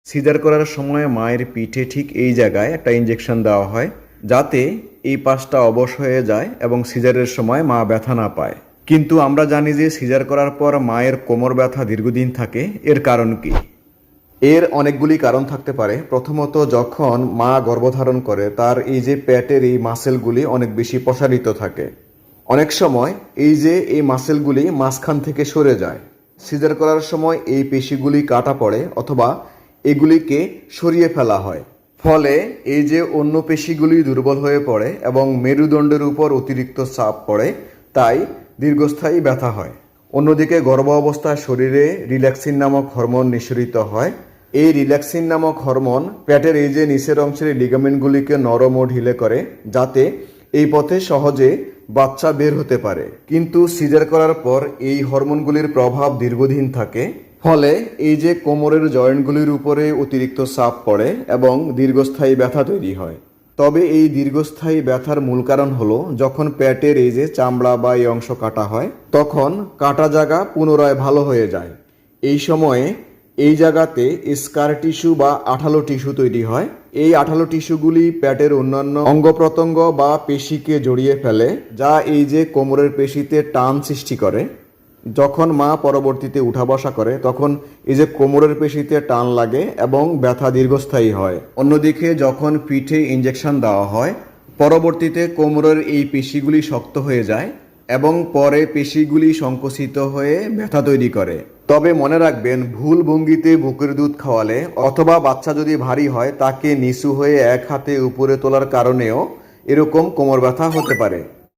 Caesar করার সময় মায়ের পিঠে ঠিক এই জায়গায় একটা ইঞ্জেকশন দেওয়া হয়, যাতে এই পাশটা অবশ হয়ে যায় এবং সিজারের সময় মা ব্যথা না পায়। কিন্তু আমরা জানি যে সিজার করার পর মায়ের কোমর ব্যথা দীর্ঘদিন থাকে। এর কারণ কি? এর অনেকগুলি কারণ থাকতে পারে। প্রথমত, যখন মা গর্ভধারণ করে তার এই যে পেটের এই মাসেলগুলি অনেক বেশি প্রসারিত থাকে। অনেক সময় এই মাসেলগুলি মাঝখান থেকে সরে যায়। সিজার করার সময় এই পেশিগুলি কাটা পড়ে অথবা এগুলিকে সরিয়ে ফেলা হয়। ফলে অন্য পেশিগুলি দুর্বল হয়ে পড়ে এবং মেরুদণ্ডের উপর অতিরিক্ত চাপ পড়ে, তাই দীর্ঘস্থায়ী ব্যথা হয়। অন্যদিকে গর্ভ অবস্থায় শরীরে রিল্যাক্সিন নামক হরমোন নিঃসরিত হয়। এই রিল্যাক্সিন নামক হরমোন পেটের নিচের অংশের লিগামেন্টগুলিকে নরম ও ঢিলে করে, যাতে এই পথে সহজে বাচ্চা বের হতে পারে। কিন্তু সিজার করার পর এই হরমোনগুলির প্রভাব দীর্ঘদিন থাকে। ফলে কোমরের জয়েন্টগুলির উপরে অতিরিক্ত চাপ পড়ে এবং দীর্ঘস্থায়ী ব্যথা তৈরি হয়। তবে এই দীর্ঘস্থায়ী ব্যথার মূল কারণ হলো, যখন পেটের চামড়া বা এই অংশ কাটা হয়, তখন কাটা জায়গা পুনরায় ভালো হয়ে যায়। এই সময়ে এই জায়গাতে স্কার টিস্যু বা আঠালো টিস্যু তৈরি হয়। এই আঠালো টিস্যুগুলি পেটের অন্যান্য অঙ্গ প্রত্যঙ্গ বা পেশিকে জড়িয়ে ফেলে, যা কোমরের পেশিতে টান সৃষ্টি করে। যখন মা পরবর্তীতে উঠা বসা করে, তখন কোমরের পেশিতে টান লাগে এবং ব্যথা দীর্ঘস্থায়ী হয়। অন্যদিকে যখন পিঠে ইঞ্জেকশন দেওয়া হয়, পরবর্তীতে কোমরের এই পেশিগুলি শক্ত হয়ে যায় এবং পরে পেশিগুলি সংকুচিত হয়ে ব্যথা তৈরি করে। তবে মনে রাখবেন, ভুল ভঙ্গিতে বুকের দুধ খাওয়ালে অথবা বাচ্চা যদি ভারী হয়, তাকে নিচু হয়ে এক হাতে উপরে তোলার কারণেও এরকম কোমর ব্যথা হতে পারে।